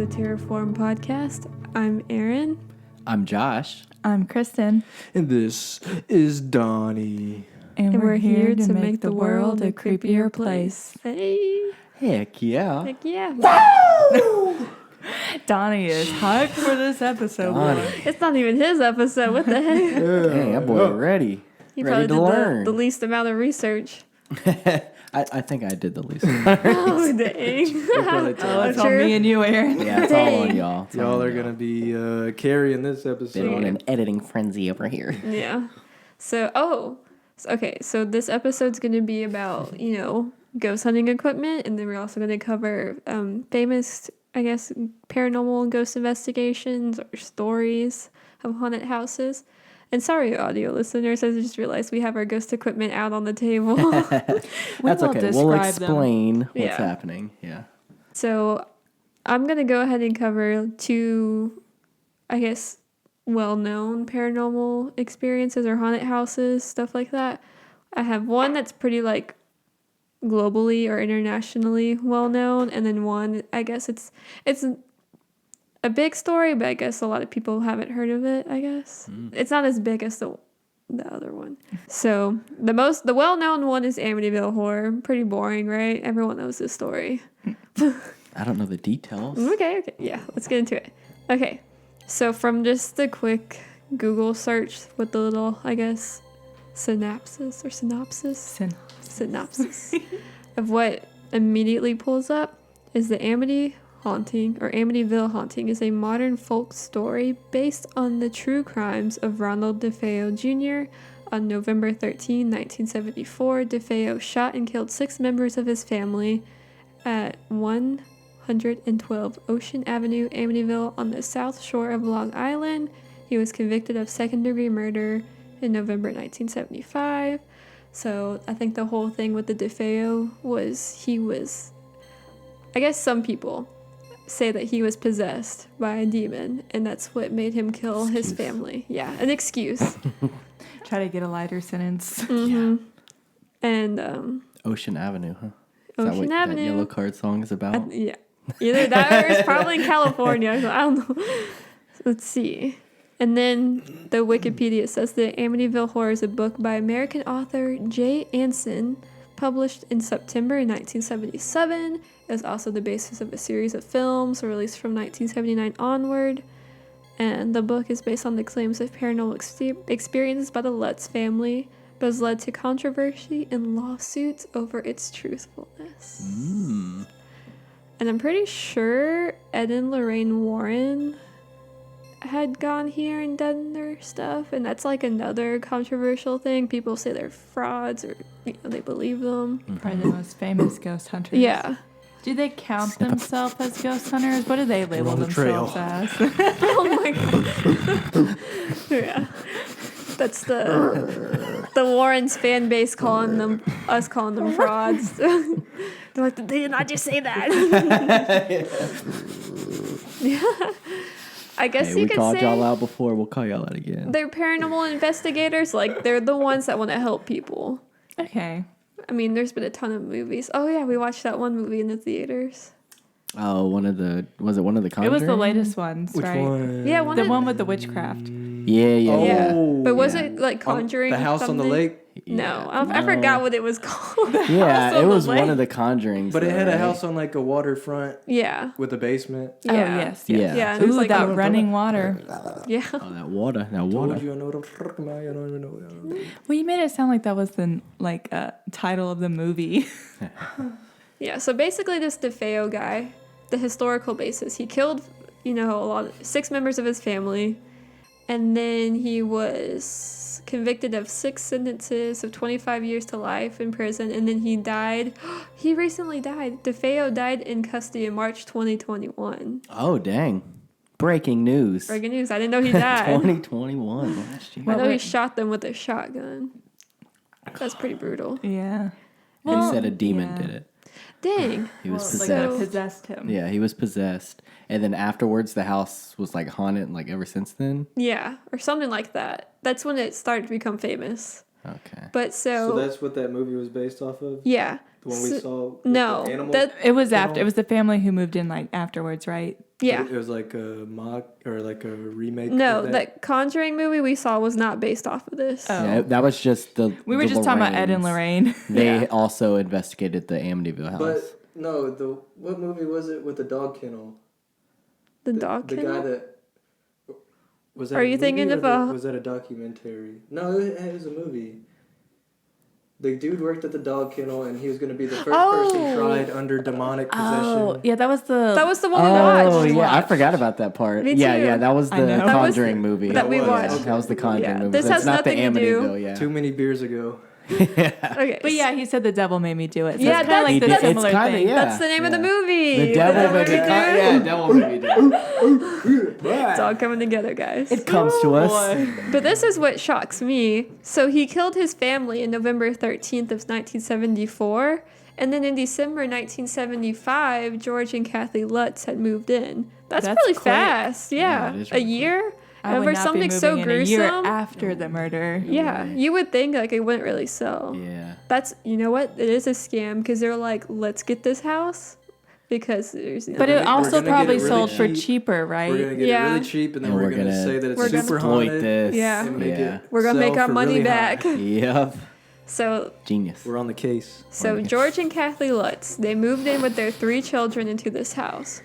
Terrorform podcast. I'm Aaron. I'm Josh. I'm Kristen. And this is Donnie. And we're here to make the world a creepier place. Hey. Heck yeah. Heck yeah. Donnie is hyped for this episode. Donnie. It's not even his episode. What the heck? Hey, that boy ready. He Ready probably to did learn. the least amount of research. I think I did the least. Oh, dang. Oh, it's Sure. on me and you, Aaron. Yeah, it's all on y'all. It's all Y'all on are going to be carrying this Been episode. on an editing frenzy over here. Yeah. So this episode's going to be about, ghost hunting equipment. And then we're also going to cover famous, I guess, paranormal and ghost investigations or stories of haunted houses. And sorry, audio listeners, I just realized we have our ghost equipment out on the table. That's okay. We'll explain what's happening. Yeah. So I'm going to go ahead and cover two, I guess, well-known paranormal experiences or haunted houses, stuff like that. I have one that's pretty, globally or internationally well-known, and then one, I guess it's a big story, but I guess a lot of people haven't heard of it, I guess. It's not as big as the other one. So the well-known one is Amityville Horror. Pretty boring, right? Everyone knows this story. I don't know the details. Okay. Yeah, let's get into it. Okay. So from just the quick Google search with the little, I guess, synopsis of what immediately pulls up is the Amityville Haunting is a modern folk story based on the true crimes of Ronald DeFeo Jr. On November 13, 1974, DeFeo shot and killed 6 members of his family at 112 Ocean Avenue, Amityville, on the south shore of Long Island. He was convicted of second-degree murder in November 1975. So I think the whole thing with the DeFeo was, I guess some people say that he was possessed by a demon, and that's what made him kill his family. Yeah, an excuse. Try to get a lighter sentence. Mm-hmm. And Ocean Avenue, huh? Ocean Avenue. That Yellow Card song is about? Yeah. Either that or it's probably in California. So I don't know. Let's see. And then the Wikipedia says that Amityville Horror is a book by American author Jay Anson, published in September 1977. It was also the basis of a series of films released from 1979 onward. And the book is based on the claims of paranormal experiences by the Lutz family, but has led to controversy and lawsuits over its truthfulness. And I'm pretty sure Ed and Lorraine Warren had gone here and done their stuff, and that's another controversial thing. People say they're frauds, or they believe them. Probably the most famous ghost hunters. Yeah. Do they count themselves as ghost hunters? What do they label themselves as? Oh my god. Yeah. That's the Warrens fan base calling them frauds. They're like, they did not just say that. Yeah. I guess you could say we called y'all out before. We'll call y'all out again. they're paranormal investigators. They're the ones that want to help people. Okay. I mean, there's been a ton of movies. Oh yeah, we watched that one movie in the theaters. Oh, was it one of the Conjuring? It was the latest ones, Which right? one? Yeah, The one with the witchcraft. Yeah. Yeah. But was Yeah. it Conjuring? The house something? on the lake? No, I forgot what it was called. Yeah, it was one of the Conjurings. But it had though, a right? house on a waterfront Yeah. with a basement. Yeah. Oh, yes. Yeah. Yeah. And it was Ooh, that Oh, running water. Yeah. Oh, that water. Told you I know what I'm talking about. I don't even know. Well, you made it sound like that was the title of the movie. Yeah. So basically, this DeFeo guy, the historical basis, he killed, 6 members of his family, and then he was convicted of 6 sentences of 25 years to life in prison, and then he died. He recently died. DeFeo died in custody in March 2021. Oh, dang. Breaking news. Breaking news. I didn't know he died. 2021 last year. I know he shot them with a shotgun. That's pretty brutal. Yeah. He said a demon did it. Dang. He was Like possessed. possessed him. Yeah, he was possessed. And then afterwards, the house was haunted ever since then? Yeah, or something like that. That's when it started to become famous. Okay. But So that's what that movie was based off of? yeah. The one we saw? With No. the animals? It was after. It was the family who moved in afterwards, right? Yeah. It was like a mock or like a remake. No, of that Conjuring movie we saw was not based off of this. Oh. Yeah, that was just the. We were the just talking about Ed and Lorraines. Lorraine. They Yeah. also investigated the Amityville house. But no, what movie was it with the dog kennel? The dog The kennel? guy that was that. Are a you movie thinking or of a- Was that a documentary? No, it was a movie. The dude worked at the dog kennel, and he was going to be the first person tried under demonic possession. Oh, yeah, that was the one we watched. Oh yeah, I forgot about that part. Me Yeah, too. yeah, that was I the know. That was Conjuring movie. that we Yeah, watched. that was the Conjuring Yeah, movie. this That's has not the nothing to do- Amityville. Yeah. Too many beers ago. Okay. But yeah, he said the devil made me do it. So Yeah, it's kind of like He the did- similar it's kinda, thing. yeah. That's the name of the movie. The devil made me Devil yeah, devil made me do it. It's all coming together, guys. It comes to us. But this is what shocks me. So he killed his family in November 13th of 1974. And then in December 1975, George and Kathy Lutz had moved in. That's really quick. fast. Yeah. Yeah, it is a really year? I would Over not something be so moving in a year gruesome? after the murder. Yeah. You would think like it wouldn't really sell. Yeah. That's, you know what? It is a scam because they're like, let's get this house because there's. But it We're also gonna get probably it really sold for cheap. cheaper, We're right? gonna get Yeah. it really cheap, and then And we're we're gonna gonna say that it's We're gonna super exploit haunted. this. Yeah. And make Yeah. it We're gonna make sell our for money really high. back. Yep. So Genius. We're on the case. So George and Kathy Lutz, they moved in with their 3 children into this house.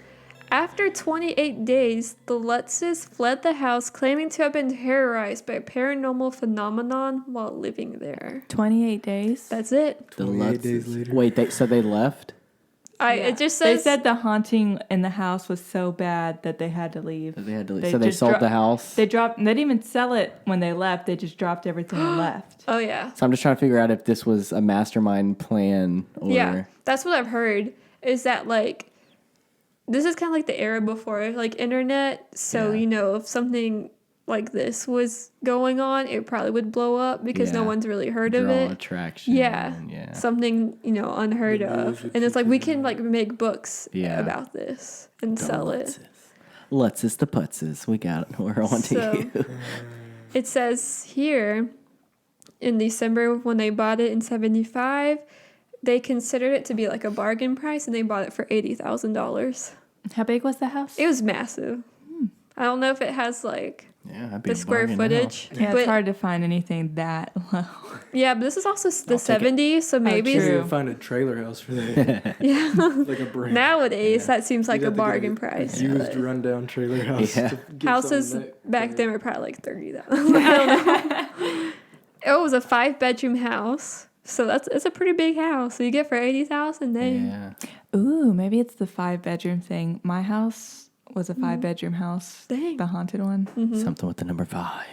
After 28 days, the Lutzes fled the house, claiming to have been terrorized by a paranormal phenomenon while living there. 28 days. That's it. The 28 days Lutzes. later. Wait, so they left? It just They says said the haunting in the house was so bad that they had to leave. They had to leave. They So they just sold dro- the house. They didn't even sell it when they left. They just dropped everything and left. Oh yeah. So I'm just trying to figure out if this was a mastermind plan or Yeah. That's what I've heard is that like this is kind of like the era before like internet, so Yeah. you know, if something like this was going on, it probably would blow up because no Yeah. one's really heard draw of it. attraction. Yeah. Yeah. Something, you know, unheard The news of. would And it's like keep we it can in. like make books Yeah. about this and sell it. Lutzes the putzes. We're on So- to you. It says here in December when they bought it in 75, they considered it to be like a bargain price and they bought it for $80,000. How big was the house? It was massive. I don't know if it has like Yeah, that'd be the a square bargain now. footage. Yeah, but, it's hard to find anything that low. Yeah, but this is also the I'll take it. 70s, so maybe true. You can find a trailer house for that. yeah. Like a brand. Nowadays that seems like You'd a have to get bargain price. Used but rundown trailer house. Yeah. to get houses something back then were probably like 30,000. I don't know. It was a 5-bedroom house. So it's a pretty big house. So you get for 80,000, dang. Yeah. Ooh, maybe it's the 5-bedroom thing. My house was a 5-bedroom house. Dang. The haunted one. Something with the number 5.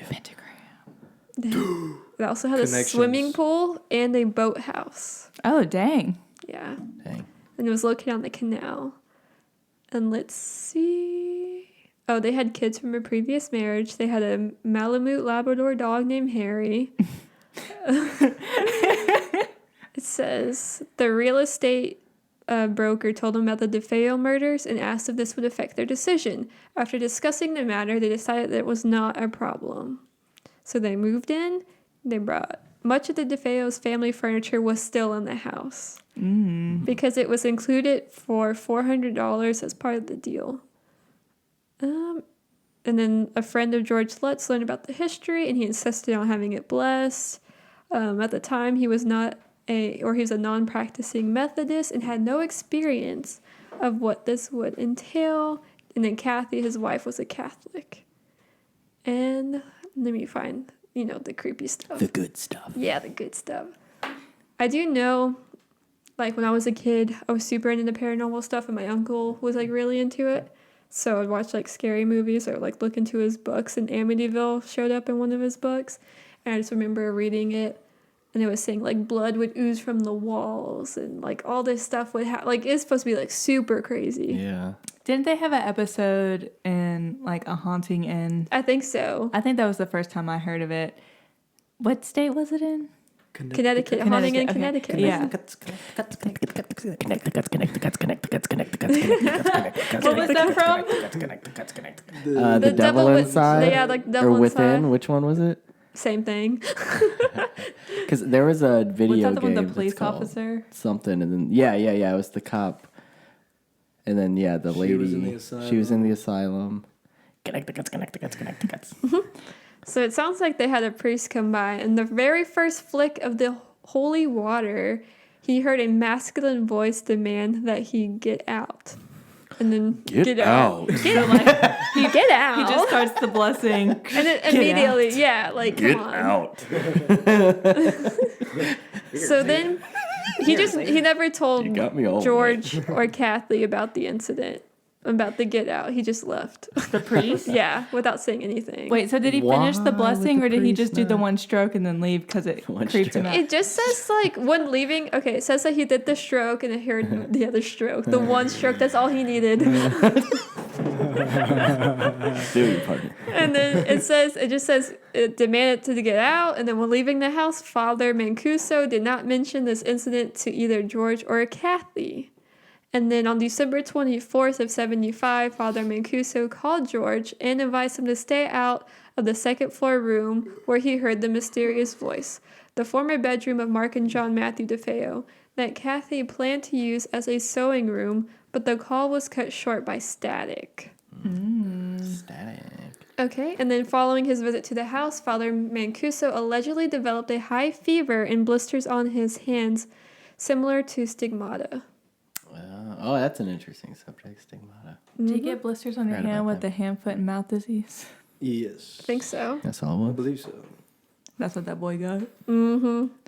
Dang. It also had a Connections. swimming pool and a boathouse. Oh, dang. Yeah. Dang. And it was located on the canal. And let's see. Oh, they had kids from a previous marriage. They had a Malamute Labrador dog named Harry. It says the real estate broker told them about the DeFeo murders and asked if this would affect their decision. After discussing the matter, they decided that it was not a problem. So they moved in. They brought much of the DeFeo's family furniture was still in the house because it was included for $400 as part of the deal. And then a friend of George Lutz learned about the history, and he insisted on having it blessed. At the time, he was he was a non-practicing Methodist and had no experience of what this would entail. And then Kathy, his wife, was a Catholic. And let me find, the creepy stuff. The good stuff. Yeah, the good stuff. I do know, like, when I was a kid, I was super into the paranormal stuff, and my uncle was, like, really into it. So I'd watch, like, scary movies or, like, look into his books, and Amityville showed up in one of his books. And I just remember reading it, and it was saying, like, blood would ooze from the walls, and, like, all this stuff would happen. Like, it's supposed to be, like, super crazy. Yeah. Didn't they have an episode in, like, A Haunting in... I think so. I think that was the first time I heard of it. What state was it in? Connecticut. Haunting in Okay. Connecticut. Yeah. What was that from? The devil inside? Yeah, like devil or within? inside. Which one was it? Same thing. Because there was a video Was that the one game with the that's police called officer? something, and then yeah, it was the cop. And then the lady, was in the she was in the asylum. Connect the guts. So it sounds like they had a priest come by, and the very first flick of the holy water, he heard a masculine voice demand that he get out. And then get out. Get out. Get out. He just starts the blessing. And then immediately, come on. Out. So then he never told You got me all George or Kathy about the incident, about the get out. He just left. The priest? Yeah, without saying anything. Wait, so did he finish the Why blessing, would or the did he priest just do the not? one stroke and then leave because it One creeped him stroke. out? It just says when leaving. Okay, it says that he did the stroke and it heard the other stroke. The one stroke. That's all he needed. Do your partner. And then it just says it demanded to get out. And then when leaving the house, Father Mancuso did not mention this incident to either George or Kathy. And then on December 24th of 75, Father Mancuso called George and advised him to stay out of the second floor room where he heard the mysterious voice, the former bedroom of Mark and John Matthew DeFeo, that Kathy planned to use as a sewing room, but the call was cut short by static. Static. Okay, and then following his visit to the house, Father Mancuso allegedly developed a high fever and blisters on his hands, similar to stigmata. Oh, that's an interesting subject, stigmata. Did you get blisters on your Right hand about with that. the hand, foot, and mouth disease? Yes. I think so. That's all I it was. believe so. That's what that boy got.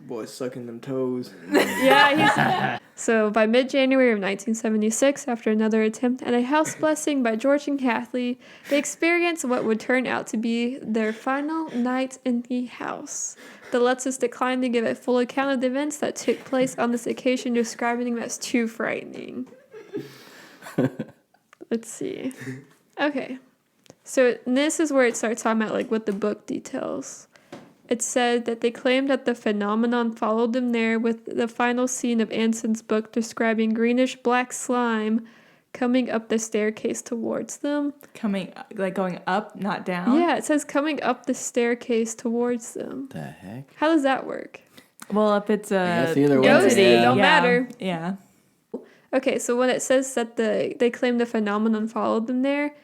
Boy sucking them toes. Yeah, So by mid-January of 1976, after another attempt at a house blessing by George and Kathy, they experienced what would turn out to be their final night in the house. The Lutzes declined to give a full account of the events that took place on this occasion, describing them as too frightening. Let's see. Okay. So this is where it starts talking about what the book details. It said that they claimed that the phenomenon followed them there, with the final scene of Anson's book describing greenish black slime coming up the staircase towards them. Going up, not down? Yeah, it says coming up the staircase towards them. The heck? How does that work? Well, if it's a guess either way. Ghost, Yeah. it don't matter. Yeah. Okay, so when it says that they claim the phenomenon followed them there,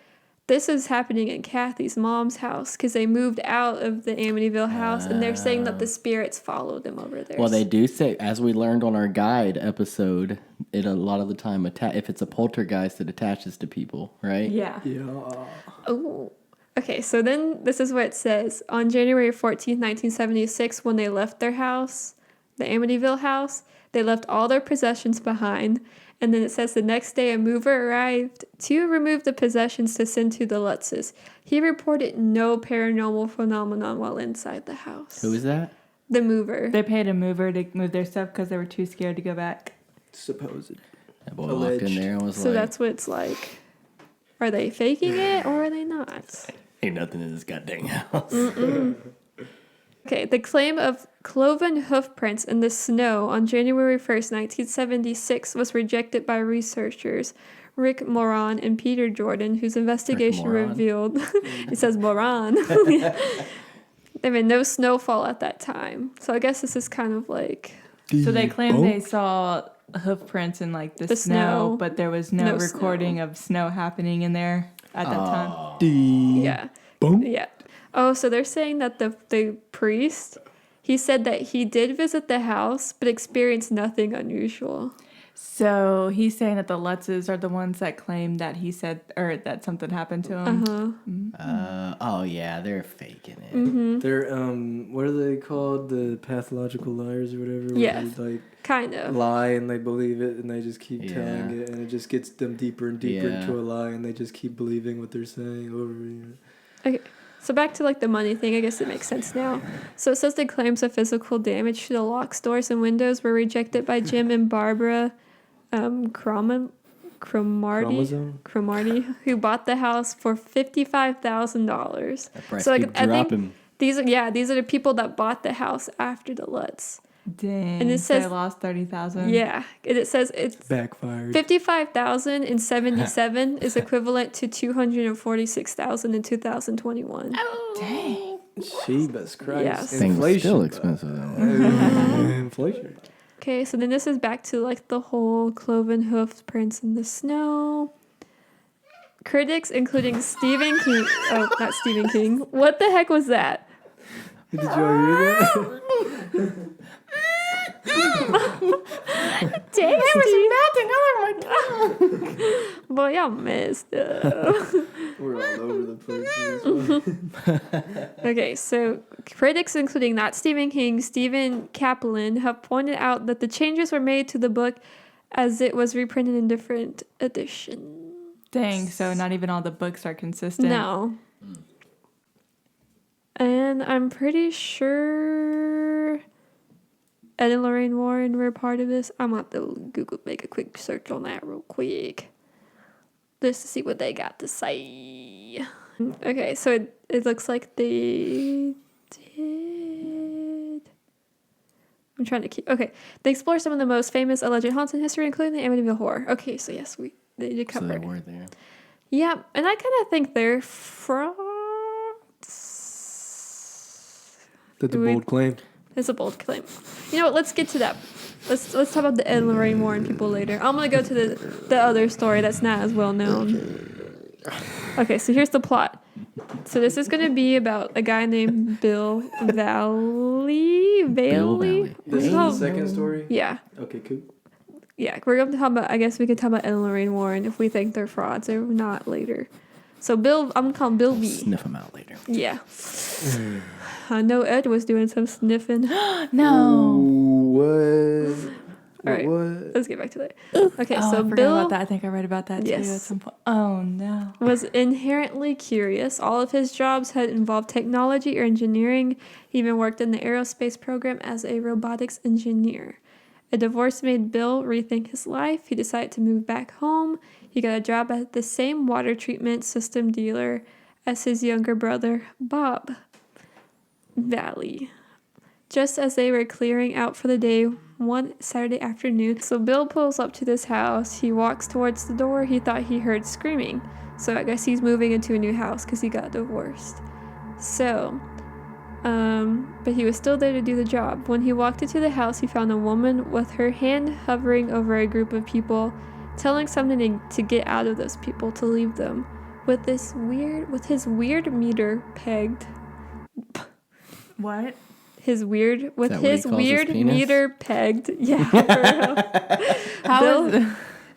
this is happening in Kathy's mom's house because they moved out of the Amityville house, and they're saying that the spirits followed them over there. Well, they do say, as we learned on our guide episode, it a lot of the time, if it's a poltergeist, it attaches to people, right? Yeah. Yeah. Oh. Okay, so then this is what it says. On January 14th, 1976, when they left their house, the Amityville house, they left all their possessions behind. And then it says the next day a mover arrived to remove the possessions to send to the Lutzes. He reported no paranormal phenomenon while inside the house. Who is that? The mover. They paid a mover to move their stuff because they were too scared to go back. Supposed. That boy walked in there and was So like, that's what it's like. Are they faking it or are they not? ain't nothing in this goddamn house. Okay, the claim of cloven hoof prints in the snow on January 1st, 1976 was rejected by researchers Rick Moran and Peter Jordan, whose investigation Moran. revealed, it says Moran, there was no snowfall at that time. So I guess this is kind of like... So they claimed they saw hoof prints in the snow, but there was no recording of snow happening in there at that time. Yeah. Yeah. Oh, so they're saying that the priest, he said that he did visit the house, but experienced nothing unusual. So he's saying that the Lutzes are the ones that claim that he said, or that something happened to him. Oh, yeah, they're faking it. They're what are they called? The pathological liars or whatever. where Yeah. They, Kind of. lie and they believe it and they just keep Yeah. telling it and it just gets them deeper and deeper Yeah. into a lie and they just keep believing what they're saying over and Okay. So back to the money thing, I guess it makes sense now. So it says the claims of physical damage to the locks, doors, and windows were rejected by Jim and Barbara Cromarty, who bought the house for $55,000. That price So keep I think dropping. these are the people that bought the house after the Lutz. Dang. And it so says- they lost 30,000. Yeah, and it says it's backfired. 55,077 is equivalent to 246,000 in 2021. Dang. Jeebus Christ. Yes. Things are still expensive. Though. Inflation. Okay, so then this is back to like the whole cloven hoofed prints in the snow. Critics, including Stephen King. Oh, not Stephen King. What the heck was that? Did you all hear that? Tasty. There was some nothing over my tongue. Boy, y'all messed up. We're all over the place. Okay, so critics, including not Stephen King, Stephen Kaplan, have pointed out that the changes were made to the book as it was reprinted in different editions. Dang, so not even all the books are consistent. No. And I'm pretty sure Ed and Lorraine Warren were part of this. I'm going to have to Google, make a quick search on that real quick. Just to see what they got to say. Okay, so it looks like they did. I'm trying to keep. Okay, they explore some of the most famous alleged haunts in history, including the Amityville Horror. Okay, so yes, they did cover So they it. were there. Yeah, and I kind of think they're frauds. That's a bold claim. It's a bold claim. You know what? Let's get to that. Let's talk about the Ed and Lorraine Warren people later. I'm gonna go to the other story that's not as well known. Okay, so here's the plot. So this is gonna be about a guy named Bill Valley. Valley. This is the second story? Yeah. Okay, cool. Yeah, we're going to talk about, I guess we could talk about Ed and Lorraine Warren if we think they're frauds or not later. So I'm going to call him Bill B. Sniff them out later. Yeah. I know Ed was doing some sniffing. No. What? All right, What? let's get back to that. Okay, Oh, so I forgot Bill about that. I think I read about that too at Yes. some point. Oh no. was inherently curious. All of his jobs had involved technology or engineering. He even worked in the aerospace program as a robotics engineer. A divorce made Bill rethink his life. He decided to move back home. He got a job at the same water treatment system dealer as his younger brother, Bob Valley. Just as they were clearing out for the day one Saturday afternoon, so Bill pulls up to this house. He walks towards the door. He thought he heard screaming. So I guess he's moving into a new house because he got divorced. So, but he was still there to do the job. When he walked into the house, he found a woman with her hand hovering over a group of people, telling something to get out of those people, to leave them, with his weird meter pegged. What? His weird Is that what he calls his penis? meter pegged. Yeah. For real. How Bill- is it?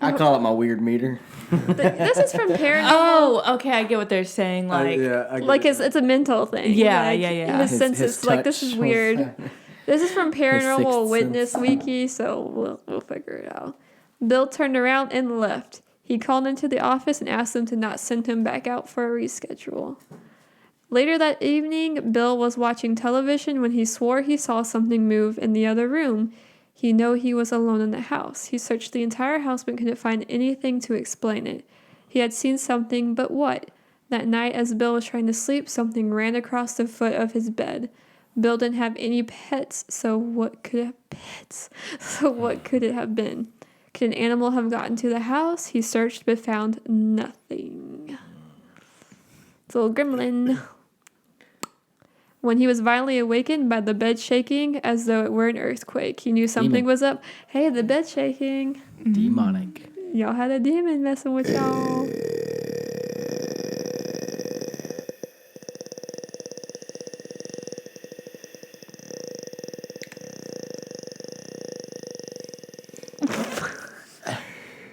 I call it my weird meter. This is from Paranormal. Oh, okay. I get what they're saying. Like, Like it's a mental thing. Yeah, like, yeah. His His senses, like this is touch weird. was- This is from Paranormal sixth Witness sense. Wiki, so we'll figure it out. Bill turned around and left. He called into the office and asked them to not send him back out for a reschedule. Later that evening, Bill was watching television when he swore he saw something move in the other room. He knew he was alone in the house. He searched the entire house but couldn't find anything to explain it. He had seen something, but what? That night, as Bill was trying to sleep, something ran across the foot of his bed. Bill didn't have any pets, so what could it have been? Could an animal have gotten to the house? He searched but found nothing. It's a little gremlin. When he was violently awakened by the bed shaking as though it were an earthquake, he knew something Demon. was up. Hey, the bed's shaking. Demonic. Y'all had a demon messing with y'all.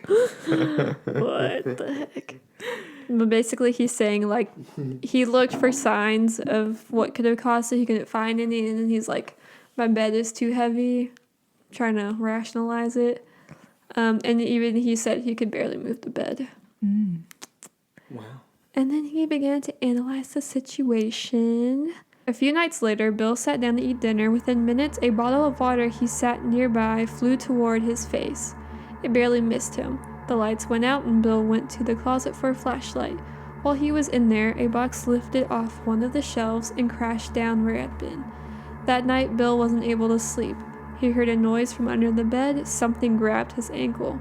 What the heck? But basically, he's saying, like, he looked for signs of what could have caused it. He couldn't find any. And then he's like, my bed is too heavy. Trying to rationalize it. And even he said he could barely move the bed. Wow. And then he began to analyze the situation. A few nights later, Bill sat down to eat dinner. Within minutes, a bottle of water he sat nearby flew toward his face. It barely missed him. The lights went out and Bill went to the closet for a flashlight. While he was in there, a box lifted off one of the shelves and crashed down where it had been. That night, Bill wasn't able to sleep. He heard a noise from under the bed. Something grabbed his ankle.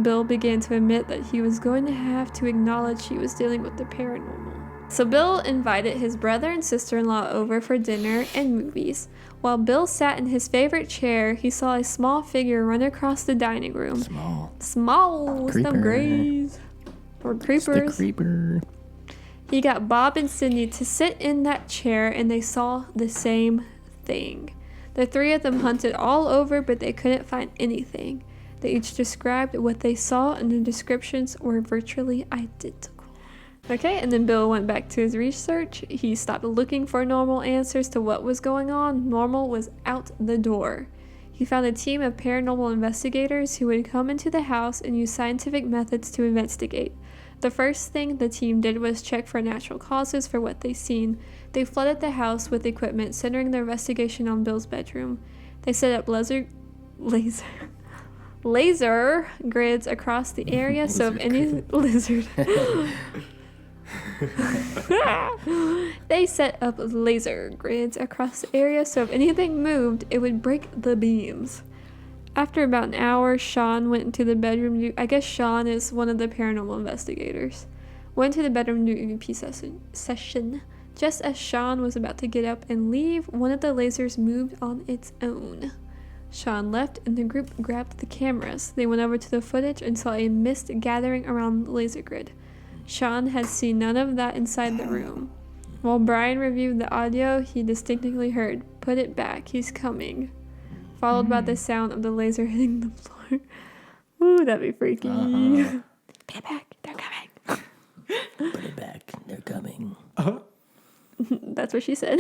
Bill began to admit that he was going to have to acknowledge he was dealing with the paranormal. So Bill invited his brother and sister-in-law over for dinner and movies. While Bill sat in his favorite chair, he saw a small figure run across the dining room. Small. With some grays. Or creepers. It's the creeper. He got Bob and Cindy to sit in that chair, and they saw the same thing. The three of them hunted all over, but they couldn't find anything. They each described what they saw, and the descriptions were virtually identical. Okay, and then Bill went back to his research. He stopped looking for normal answers to what was going on. Normal was out the door. He found a team of paranormal investigators who would come into the house and use scientific methods to investigate. The first thing the team did was check for natural causes for what they seen. They flooded the house with equipment, centering their investigation on Bill's bedroom. They set up laser grids across the area, so if any lizard They set up laser grids across the area, so if anything moved, it would break the beams. After about an hour, Sean went into the bedroom. I guess Sean is one of the paranormal investigators. Went to the bedroom to do EVP session. Just as Sean was about to get up and leave, one of the lasers moved on its own. Sean left and the group grabbed the cameras. They went over to the footage and saw a mist gathering around the laser grid. Sean had seen none of that inside the room. While Brian reviewed the audio, he distinctly heard, "Put it back, he's coming," followed by the sound of the laser hitting the floor. Ooh, that'd be freaky. Put it back, they're coming. Put it back, they're coming. That's what she said.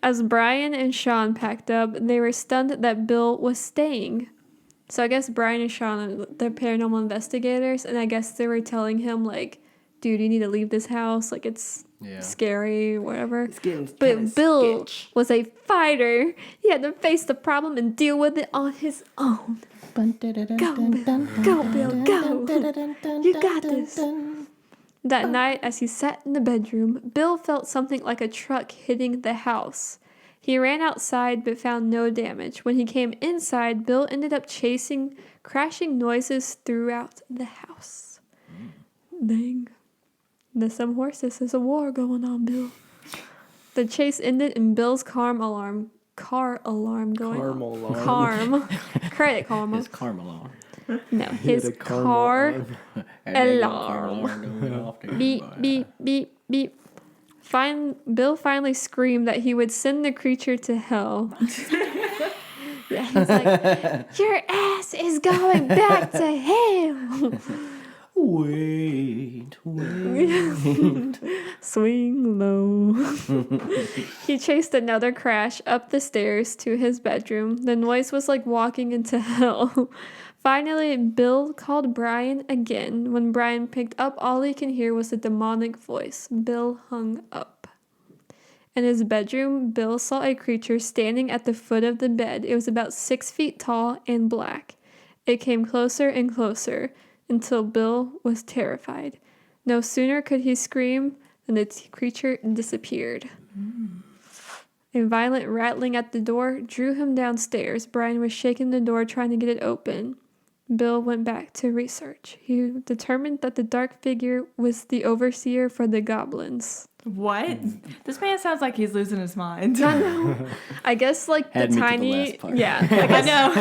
As Brian and Sean packed up, they were stunned that Bill was staying. So I guess Brian and Sean are the paranormal investigators, and I guess they were telling him, like, dude, you need to leave this house. Like, it's scary, whatever. But Bill was a fighter. He had to face the problem and deal with it on his own. Go, Bill. Go, Bill. Go. You got this. That night, as he sat in the bedroom, Bill felt something like a truck hitting the house. He ran outside but found no damage. When he came inside, Bill ended up chasing crashing noises throughout the house. Dang. There's some horses. There's a war going on, Bill. The chase ended in Bill's car alarm going off. Credit karma. His karma alarm. No, his car alarm. Beep, beep, beep, beep. Bill finally screamed that he would send the creature to hell. Yeah, he's like, your ass is going back to hell. Wait. Swing low. He chased another crash up the stairs to his bedroom. The noise was like walking into hell. Finally, Bill called Brian again. When Brian picked up, all he could hear was a demonic voice. Bill hung up. In his bedroom, Bill saw a creature standing at the foot of the bed. It was about 6 feet tall and black. It came closer and closer until Bill was terrified. No sooner could he scream than the creature disappeared. A violent rattling at the door drew him downstairs. Brian was shaking the door, trying to get it open. Bill went back to research. He determined that the dark figure was the overseer for the goblins. What? This man sounds like he's losing his mind. I know. I guess like Had the me to tiny, the last part. yeah. I know.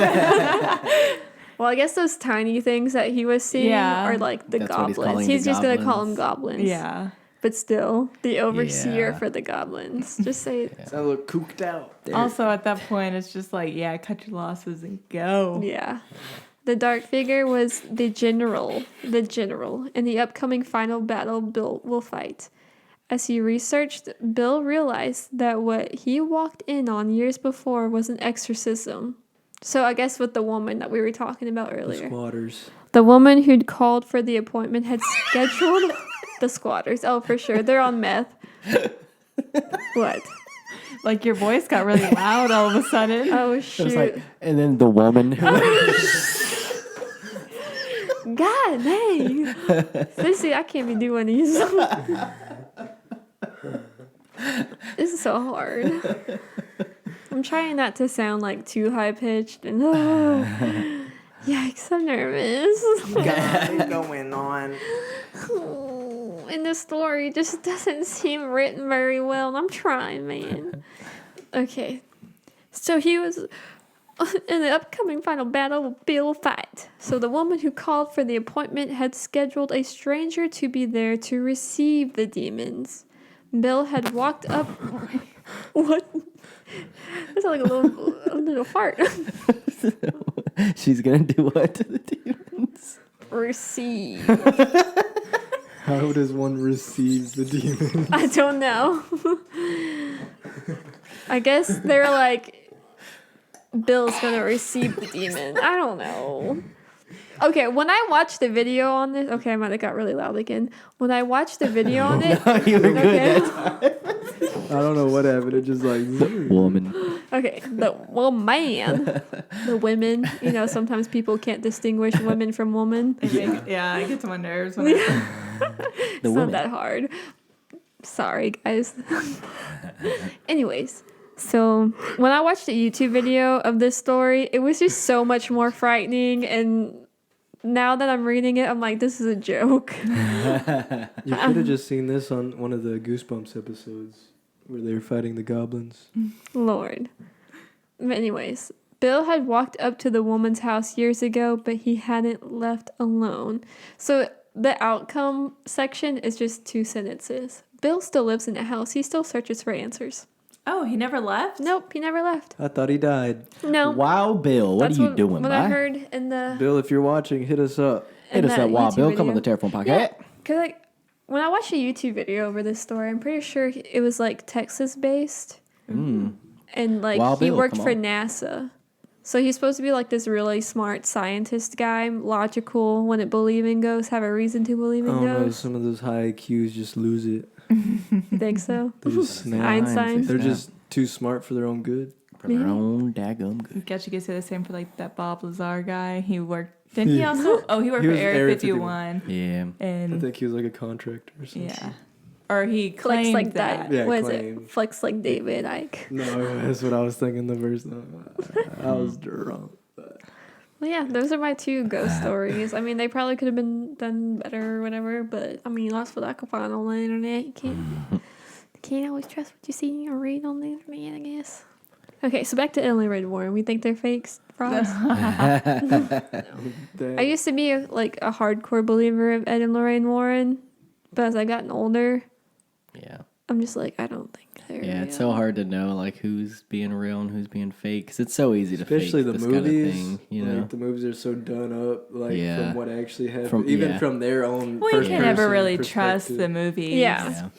Well, I guess those tiny things that he was seeing are like the That's what he's goblins. calling He's the just gonna call them goblins. goblins. Yeah. But still, the overseer Yeah. for the goblins. Just say it. I look cooked out. Also, at that point, it's just like, yeah, cut your losses and go. Yeah. The dark figure was the general. In the upcoming final battle Bill will fight. As he researched, Bill realized that what he walked in on years before was an exorcism. So I guess with the woman that we were talking about earlier. Squatters. The woman who'd called for the appointment had scheduled the squatters. Oh, for sure. They're on meth. What? Like your voice got really loud all of a sudden. Oh, It shoot. was like, and then the woman. God dang. Sissy, I can't be doing these. This is so hard. I'm trying not to sound like too high pitched and Yikes, I'm nervous. What's going on? And the story just doesn't seem written very well, and I'm trying, man. Okay. So he was in the upcoming final battle, Bill fight. So the woman who called for the appointment had scheduled a stranger to be there to receive the demons. Bill had walked up. What? That's like a little fart. She's gonna do what to the demons? Receive. How does one receive the demon? I don't know. I guess they're like, Bill's gonna receive the demon. I don't know. Okay, when I watched the video on this, okay, I might have got really loud again. When I watched the video on it, No, you were good. I don't know what happened. It just like Woman. okay, the women, you know, sometimes people can't distinguish women from woman. Yeah, it gets on my nerves when I It's not that hard. Sorry, guys. Anyways, so when I watched a YouTube video of this story, it was just so much more frightening. And now that I'm reading it, I'm like, this is a joke. You could have just seen this on one of the Goosebumps episodes where they were fighting the goblins. Lord. But anyways, Bill had walked up to the woman's house years ago, but he hadn't left alone. So the outcome section is just 2 sentences. Bill still lives in the house. He still searches for answers. Oh, he never left? Nope, he never left. I thought he died. No. Wow, Bill, what That's are you doing, what bye? I heard in the... Bill, if you're watching, hit us up. Hit us that up, Wow, YouTube Bill. Come on the video. Terrorform podcast. Yeah, because like, when I watched a YouTube video over this story, I'm pretty sure it was like Texas-based. Mm. And like, Wow, he Bill, worked come for on. NASA. So he's supposed to be like this really smart scientist guy, logical when it believe in ghosts, have a reason to believe in Oh no, ghosts. some of those high IQs just lose it. You think so? They just snap. Einstein. They're just too smart for their own good. For their own daggum good. Guess you could say the same for like that Bob Lazar guy. He worked. Didn't he also? Oh, he worked He for was Area Area 51. Yeah. I And think he was like a contractor or something. yeah, or he Flex claimed like that. that. Yeah, What is claimed. it? Flex like David Icke. No, that's what I was thinking the first time. I was drunk. Well, yeah, those are my 2 ghost stories. I mean, they probably could have been done better or whatever, but I mean, that's what I could find on the internet. You can't always trust what you see or read on the internet, I guess. Okay, so back to Ed and Lorraine Warren. We think they're fakes, frauds. I used to be a hardcore believer of Ed and Lorraine Warren, but as I gotten older, Yeah. I'm just like, I don't think they're Yeah, it's real. so hard to know like who's being real and who's being fake because it's so easy to Especially fake the this movies. kind of thing, you know. Like the movies are so done up, like Yeah. from what actually happened, From- from their own. Well, you first can never person really trust perspective. the movies. Yeah. Yeah.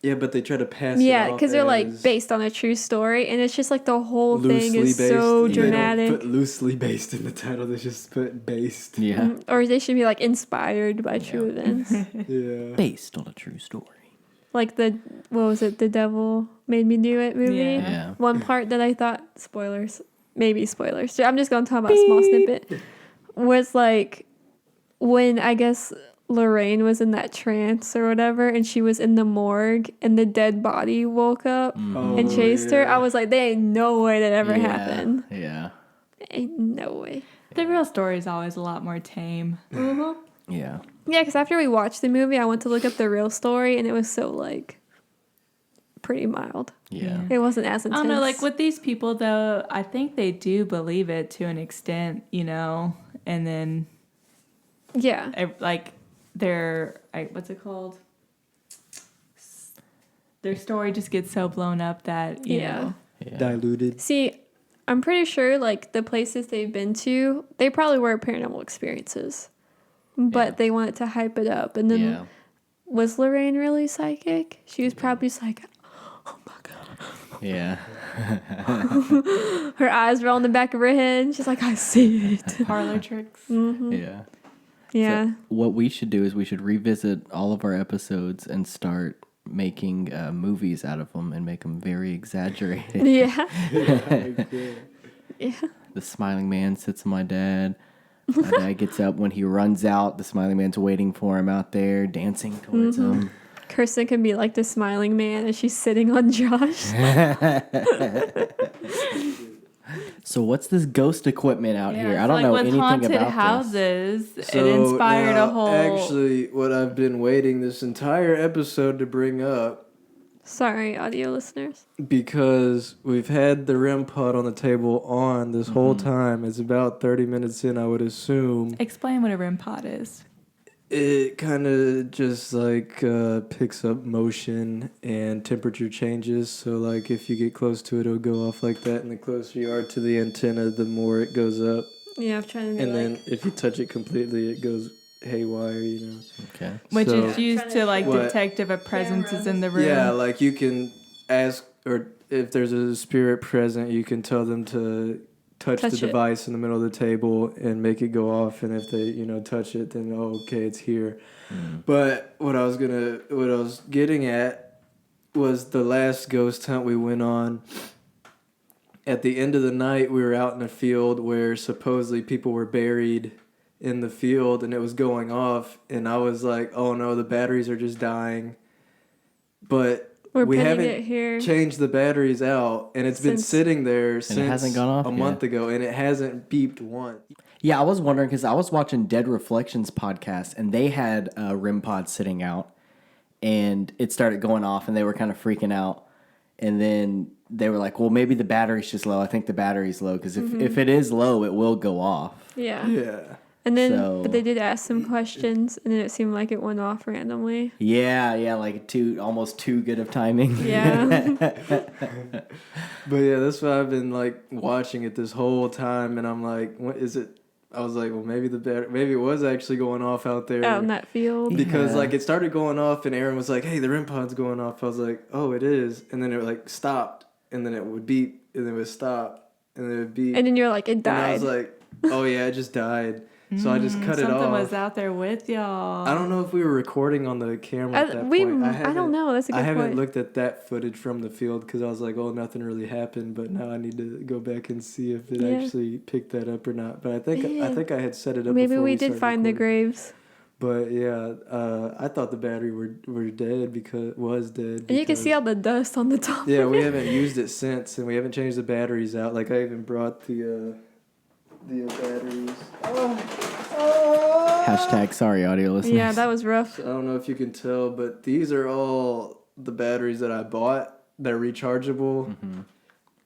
Yeah, but they try to pass. Yeah, it because they're like as based on a true story, and it's just like the whole thing loosely is based. so They don't dramatic. put loosely based in the title. They just put based. Yeah. Or they should be like inspired by true events. Yeah. Based on a true story. Like the The Devil Made Me Do It movie. Yeah. Yeah. One part that I thought maybe spoilers. I'm just gonna talk about a small snippet. Was like when I guess Lorraine was in that trance or whatever, and she was in the morgue, and the dead body woke up and chased her. I was like, there ain't no way that ever happened. Yeah. Ain't no way. The real story is always a lot more tame. Yeah. Yeah, because after we watched the movie, I went to look up the real story, and it was so like pretty mild. Yeah. It wasn't as I intense. don't know, like with these people though, I think they do believe it to an extent, you know, and then yeah, like their what's it called? Their story just gets so blown up that you know. Yeah. Diluted. See, I'm pretty sure like the places they've been to, they probably were paranormal experiences, but Yeah. they wanted to hype it up. And then Yeah. was Lorraine really psychic? She was probably just like, oh my god. Yeah. Her eyes were on the back of her head. And she's like, I see it. Parlor tricks. Yeah. Yeah. So what we should do is we should revisit all of our episodes and start making movies out of them and make them very exaggerated. Yeah. Yeah. The smiling man sits on my dad. My dad gets up when he runs out. The smiling man's waiting for him out there, dancing towards him. Kirsten can be like the smiling man and she's sitting on Josh. So what's this ghost equipment out here? I it's don't know with anything haunted about houses, this. it inspired now, a whole. Actually, what I've been waiting this entire episode to bring up, Sorry, audio listeners. because we've had the REM pod on the table this whole time. It's about 30 minutes in, I would assume. Explain what a REM pod is. It kind of just like picks up motion and temperature changes. So like if you get close to it, it'll go off like that. And the closer you are to the antenna, the more it goes up. Yeah, I'm trying to. And then if you touch it completely, it goes haywire. Okay. Which So- is used to like What? detect if a presence is in the room. Yeah, like you can ask, or if there's a spirit present, you can tell them to touch the Touch it. device in the middle of the table and make it go off. And if they, touch it, then okay, it's here. But what I was getting at was the last ghost hunt we went on. At the end of the night, we were out in a field where supposedly people were buried in the field, and it was going off. And I was like, "Oh no, the batteries are just dying." But We're we putting haven't it here. changed the batteries out, and it's been Since- sitting there since it hasn't gone off a yet. month ago, and it hasn't beeped once. Yeah, I was wondering because I was watching Dead Reflections podcast and they had a REM pod sitting out and it started going off and they were kind of freaking out. And then they were like, well, maybe the battery's just low. I think the battery's low because if it is low, it will go off. Yeah. Yeah. And then, So- but they did ask some questions, and then it seemed like it went off randomly. Yeah, like almost too good of timing. Yeah. But yeah, that's why I've been like watching it this whole time, and I'm like, what is it? I was like, well, maybe maybe it was actually going off out there. Out in that field. Because Yeah. like it started going off, and Aaron was like, "Hey, the REM pod's going off." I was like, "Oh, it is," and then it like stopped, and then it would beep, and then it would stop, and then it would beep, And then you're like, it and I was died. like, "Oh yeah, it just died." So I just cut it Something off. was out there with y'all. I don't know if we were recording on the camera at that point. I don't know. That's a good I haven't point. looked at that footage from the field because I was like, oh, nothing really happened. But now I need to go back and see if it Yeah. actually picked that up or not. But I Yeah. think I had set it up. Maybe before we did started find the recording. graves. But yeah, I thought the battery were dead because was dead. And you can see because- all the dust on the top. Yeah, of we it. haven't used it since, and we haven't changed the batteries out. Like I even brought the batteries. Hashtag sorry, audio listeners. Yeah, that was rough. I don't know if you can tell, but these are all the batteries that I bought. They're rechargeable. Mm-hmm.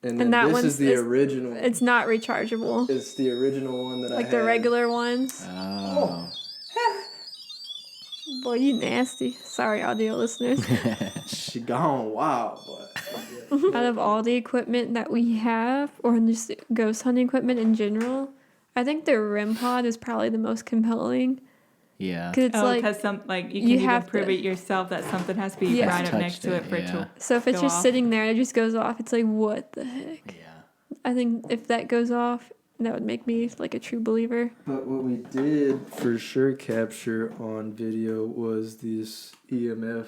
And then that this one's- is the original. It's not rechargeable. It's the original one that I Like had. the regular ones. Oh. Boy, you nasty. Sorry, audio listeners. She gone wild, but Out of all the equipment that we have, or just ghost hunting equipment in general, I think the REM pod is probably the most compelling. Yeah. Because it's like, because you can you even have prove to- it yourself that something has to be Yeah. right up Touched next to it for it yeah. to. so if it's go just off. sitting there and it just goes off, it's like, what the heck? Yeah. I think if that goes off, that would make me like a true believer. what we did for sure capture on video was this EMF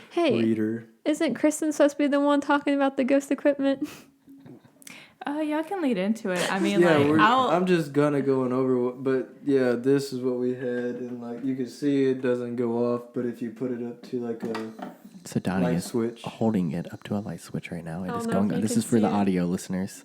Hey, reader. isn't Kristen supposed to be the one talking about the ghost equipment? Yeah, I can lead into it. I mean, Yeah, like, I'm just gonna going over, but yeah, this is what we had, and like you can see it doesn't go off, but if you put it up to like a So Donnie light is switch, holding it up to a light switch right now. It I is don't know going if on. you This can is for the see it. audio listeners.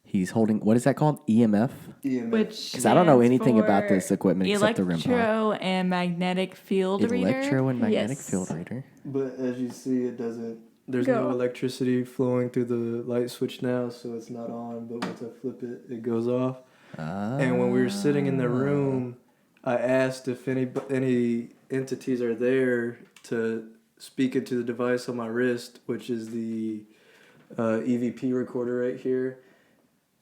He's holding, what is that called? EMF? EMF. which Because I don't know stands anything about for this equipment except the REM pod. Electro and magnetic field reader. Electro and magnetic Yes. field reader. But as you see, it doesn't. There's Go. no electricity flowing through the light switch now, so it's not on. But once I flip it, it goes off. And when we were sitting in the room, I asked if any entities are there to speak into the device on my wrist, which is the EVP recorder right here.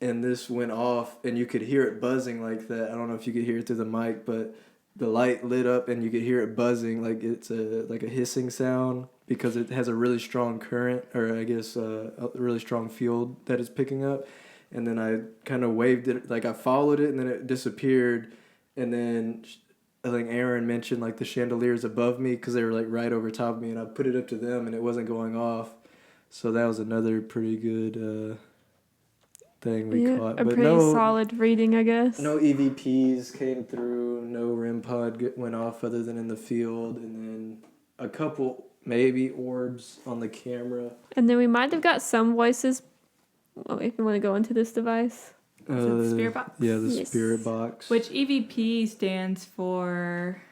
And this went off, and you could hear it buzzing like that. I don't know if you could hear it through the mic, but the light lit up, and you could hear it buzzing like it's a hissing sound because it has a really strong current, or I guess a really strong field that it's picking up. And then I kind of waved it, like I followed it, and then it disappeared. And then I think Aaron mentioned like the chandeliers above me because they were like right over top of me, and I put it up to them, and it wasn't going off. So that was another pretty good thing we Yeah, caught. a But pretty solid reading, I guess. no EVPs came through. No REM pod went off other than in the field, and then a couple maybe orbs on the camera. And then we might have got some voices if you want to go into this device. Is it the spirit box? Yeah, the spirit box. Which EVP stands for,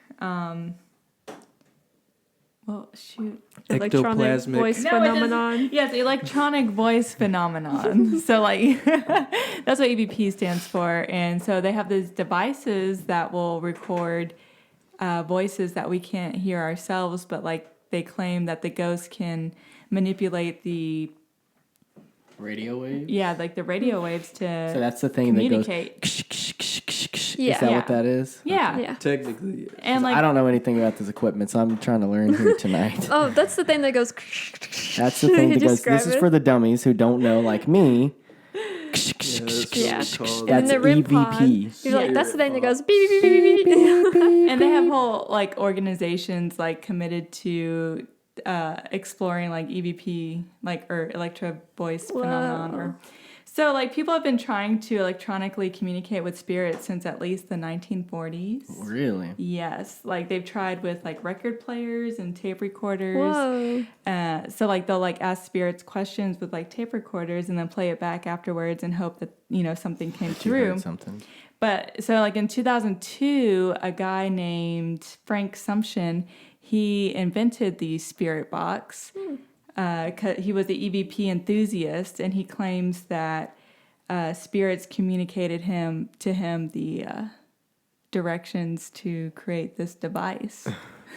electronic voice phenomenon. Yes, electronic voice phenomenon. So like that's what EVP stands for. And so they have these devices that will record voices that we can't hear ourselves, but like they claim that the ghost can manipulate the radio waves. Yeah, like the radio waves to so that's the thing communicate. That goes. Is that what that is? Yeah. Yeah. Technically. And like I don't know anything about this equipment, so I'm trying to learn here tonight. Oh, that's the thing that goes. That's the thing that goes. This is for the dummies who don't know, like me. Yeah. That's the REM pod, EVP. you're like, that's the thing that goes beep beep beep beep beep. And they have whole like organizations like committed to exploring like EVP or electro voice phenomenon or so like people have been trying to electronically communicate with spirits since at least the 1940s. Really? Yes, like they've tried with like record players and tape recorders. Whoa. So like they'll like ask spirits questions with like tape recorders and then play it back afterwards and hope that something came through. Something. But so like in 2002, a guy named Frank Sumption, he invented the spirit box. 'Cause he was the EVP enthusiast, and he claims that spirits communicated to him the directions to create this device.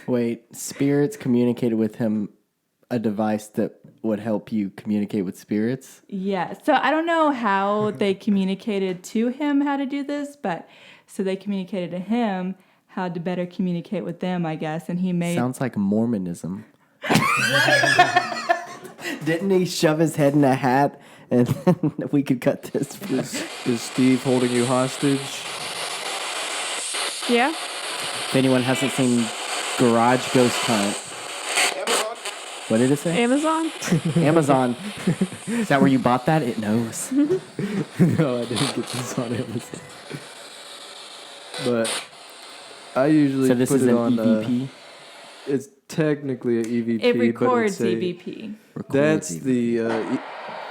Wait, spirits communicated with him a device that would help you communicate with spirits? Yeah. So I don't know how they communicated to him how to do this, but so they communicated to him how to better communicate with them, I guess, and he made... Sounds like Mormonism. Didn't he shove his head in a hat and we could cut this? Is Steve holding you hostage? Yeah. If anyone hasn't seen Garage Ghost Hunt. Amazon. What did it say? Amazon. Amazon. Is that where you bought that? It knows. No, I didn't get this on Amazon. But I usually So this put is it an on EVP? It's technically an EVP, It records but it's EVP.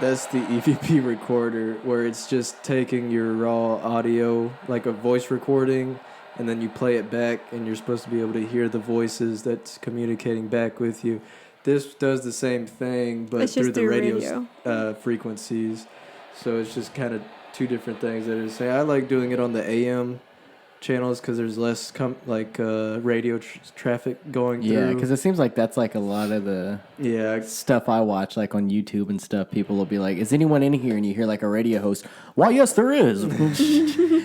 that's the EVP recorder where it's just taking your raw audio, like a voice recording, and then you play it back, and you're supposed to be able to hear the voices that's communicating back with you. This does the same thing, but It's through just the through radio frequencies. So it's just kind of two different things that are saying. I like doing it on the AM channels because there's less radio traffic going through. Yeah, because it seems like that's like a lot of the stuff I watch, like on YouTube and stuff. People will be like, "Is anyone in here?" And you hear like a radio host, "Why, yes, there is."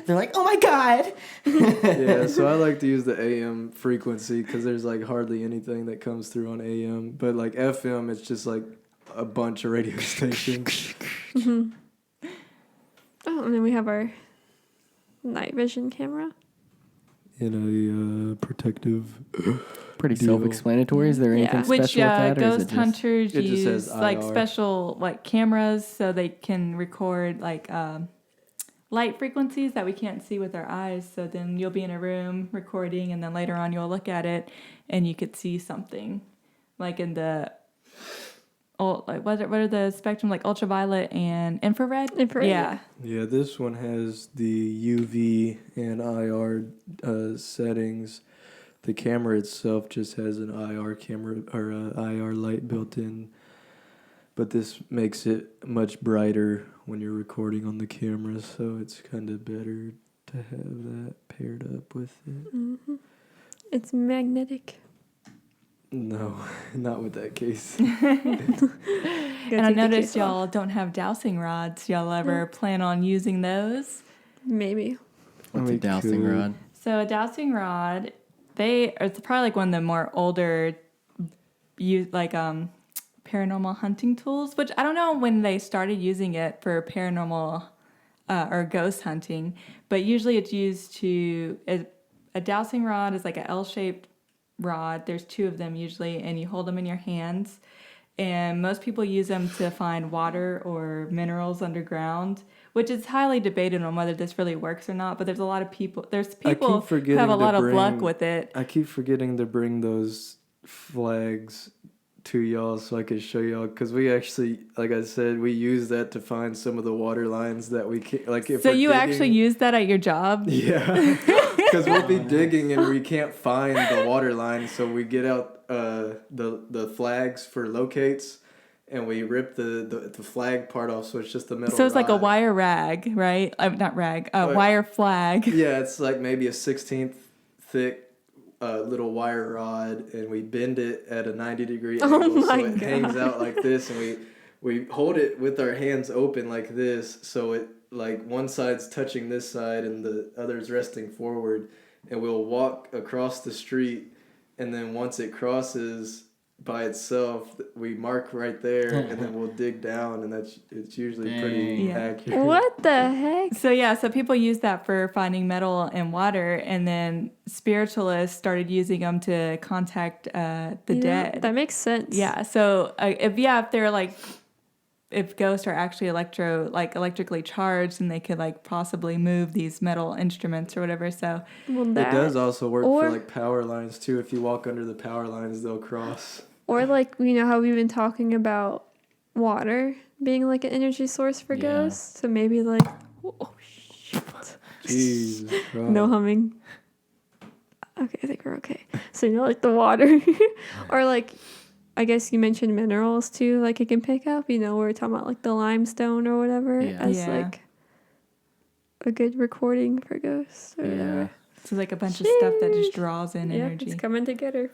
They're like, "Oh my god." Yeah, so I like to use the AM frequency because there's like hardly anything that comes through on AM. But like FM, it's just like a bunch of radio stations. Mm-hmm. Oh, and then we have our night vision camera. In a protective. Pretty deal. Self-explanatory. Is there anything special Which with that? Or ghost hunters It just use says like IR. special like cameras so they can record like light frequencies that we can't see with our eyes. So then you'll be in a room recording, and then later on you'll look at it and you could see something, like in the what are the spectrum, like ultraviolet and infrared? Yeah. Yeah, this one has the UV and IR settings. The camera itself just has an IR camera or IR light built in, but this makes it much brighter when you're recording on the camera, so it's kind of better to have that paired up with it. Mm-hmm. It's magnetic. No, not with that case. And I noticed y'all don't have dowsing rods. Y'all ever plan on using those? Maybe. What's a dowsing rod? So a dowsing rod, it's probably like one of the more older, paranormal hunting tools. Which I don't know when they started using it for paranormal or ghost hunting, but usually it's used to a dowsing rod is like an L-shaped rod. There's two of them usually, and you hold them in your hands. And most people use them to find water or minerals underground, which is highly debated on whether this really works or not. But there's a lot of people. There's people who have a lot of luck with it. I keep forgetting to bring those flags to y'all so I could show y'all, because we actually, like I said, we use that to find some of the water lines that we can't, like if So we're you digging, actually use that at your job? Yeah, because we'll be digging and we can't find the water line, so we get out the flags for locates, and we rip the flag part off, so it's just the metal. So it's like a rod. wire rag, right? Not rag, Right. wire flag. Yeah, it's like maybe a 16th thick little wire rod, and we bend it at a 90-degree angle so it hangs out like this, and we hold it with our hands open like this, so it like one side's touching this side and the other's resting forward, and we'll walk across the street, and then once it crosses by itself, we mark right there, and then we'll dig down, and it's usually pretty accurate. What the heck? So people use that for finding metal and water, and then spiritualists started using them to contact the dead. That makes sense. Yeah. So if they're like, if ghosts are actually electrically charged, and they could like possibly move these metal instruments or whatever. So It does also work for like power lines too. If you walk under the power lines, they'll cross. Or like, you know how we've been talking about water being like an energy source for ghosts? So maybe like, oh shit. Jesus Christ. No humming. Okay, I think we're okay. So like the water. Or like, I guess you mentioned minerals too, like it can pick up, we were talking about like the limestone or whatever as like a good recording for ghosts or whatever. So like a bunch of stuff that just draws in energy. It's coming together.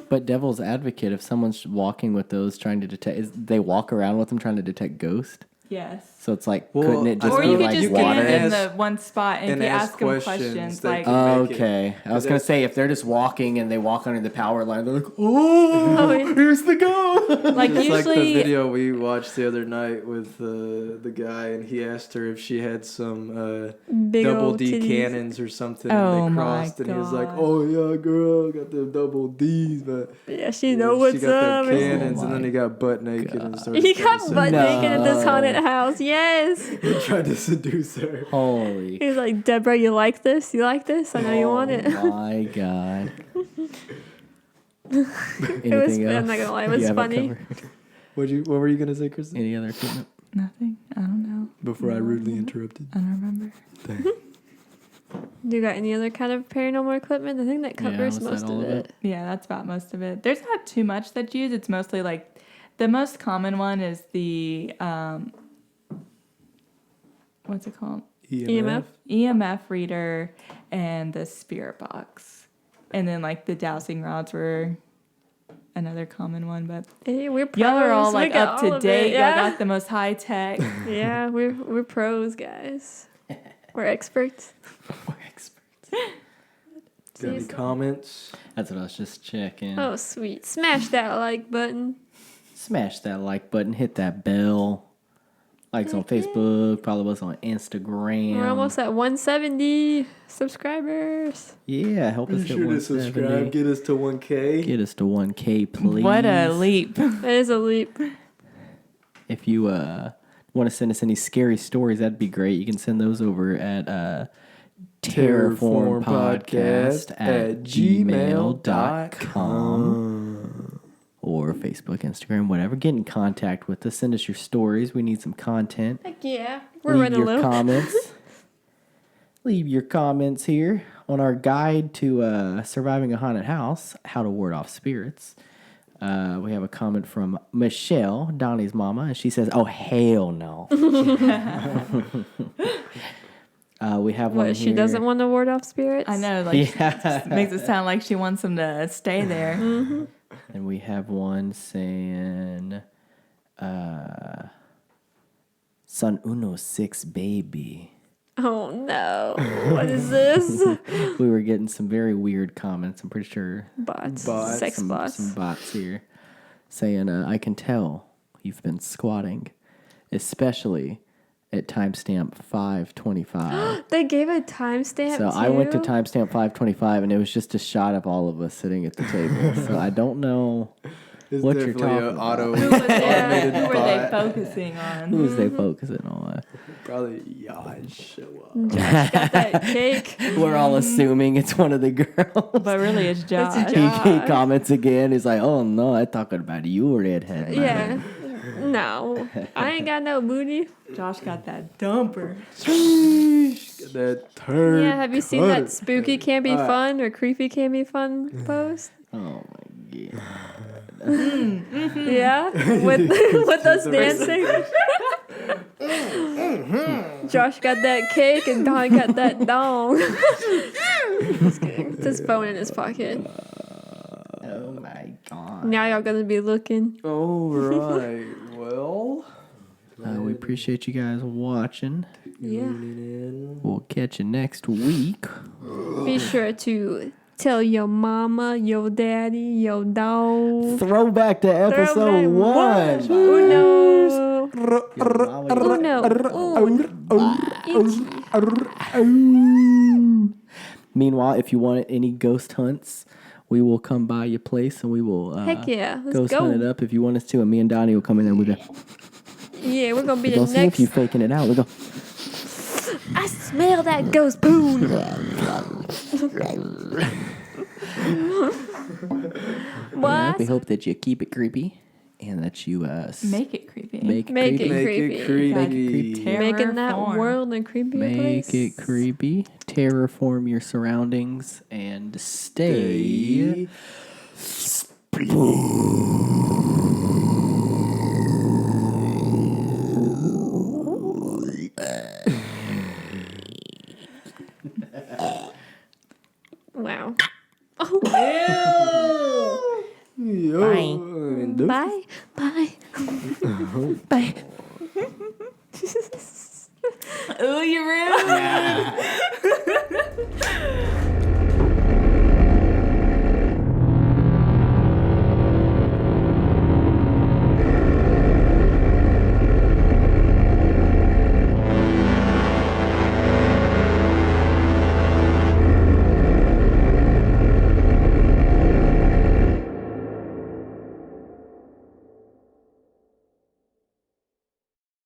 But devil's advocate, if someone's walking with those trying to detect, they walk around with them trying to detect ghosts. Yes. So it's like, couldn't it just or be you could like just water? get in the one spot and if you ask them questions like, okay. I was gonna say if they're just walking and they walk under the power line, they're like, oh, here's the go. like Just usually like the video we watched the other night with the guy, and he asked her if she had some Big double old D titties. cannons or something, Oh and they my crossed, and he was like, God. "Oh yeah, girl, got the double D's, but Yeah, she know what's she got up. them cannons." Oh and then my he got butt naked and started. He trying got to butt seduce- naked at this haunted house. Yes. He tried to seduce her. Holy. He was like, Deborah, you like this? You like this? I know you want it. Oh my god. Anything It was, else? I'm not gonna lie, it was You have funny. covered? What were you gonna say, Kristen? Any other equipment? nothing. I don't know. Before I rudely interrupted. I don't remember. Do you got any other kind of paranormal equipment? I think that covers was that most all of of it. Yeah, that's about most of it. There's not too much that's used. It's mostly like the most common one is the what's it called? EMF? EMF reader and the spirit box. And then like the dowsing rods were another common one, but Hey, we're pros. y'all are all We like got up all to of date. it, Y'all Yeah, got the most high tech. yeah, we're pros, guys. We're experts. We're experts. Got any comments? That's what I was just checking. Oh, sweet. Smash that like button. Smash that like button, hit that bell. Likes on Facebook, follow us on Instagram. We're almost at 170 subscribers. Yeah, help us Be hit sure to subscribe. 170. Get us to 1K. Get us to 1K, please. What a leap. That is a leap. If you want to send us any scary stories, that'd be great. You can send those over at terrorformpodcast@gmail.com or Facebook, Instagram, whatever. Get in contact with us. Send us your stories. We need some content. Heck yeah. We're Leave running your low. comments. Leave your comments here on our guide to surviving a haunted house, how to ward off spirits. We have a comment from Michelle, Donnie's mama, and she says, "Oh hell no." We have one What, she here. doesn't want to ward off spirits? I know, like Yeah. makes it sound like she wants them to stay there. Mm-hmm. And we have one saying, "Son uno six baby." Oh no. What is this? We were getting some very weird comments. I'm pretty sure Bots. Bots. Sex some bots. bots here saying, "I can tell you've been squatting, especially at timestamp 525." They gave a timestamp So too? I went to timestamp 525, and it was just a shot of all of us sitting at the table. So I don't know It's what you're definitely talking an about. auto Who were they automated focusing Who on? is they focusing on. probably I'd show up. Josh got that cake. We're all assuming it's one of the girls. But really, it's Josh. It's He comments again. He's like, "Oh no, I'm talking about you, redhead." man." Yeah. No, I ain't got no booty. Josh got that dumper. Get that turd. Yeah, have you seen cutter. that spooky can be fun or creepy can be fun post? Oh my god. Yeah, with us dancing. Josh got that cake and Don got that dong. Just kidding. It's his phone in his pocket. Oh my god. Now y'all gonna be looking. All right. Well, We appreciate you guys watching. Yeah. We'll catch you next week. Be sure to tell your mama, your daddy, your dog. Throwback to episode Throwback 1. Uno. Uno. Meanwhile, if you want any ghost hunts, we will come by your place and we will Heck yeah, let's ghost go. hunt it up if you want us to. And me and Donnie will come in there and we'll go. Yeah, we're gonna be We'll the see if next. you faking it out. We'll go. I smell that ghost poon. What? We hope that you keep it creepy and that you Make it creepy. make it Make creepy. it make creepy. it creepy. Make it creepy. Making that Terrorform. world a creepy Make place. it creepy. Terraform your surroundings and stay. Wow. Yo, Bye. Bye. Bye. Ooh, you're rude.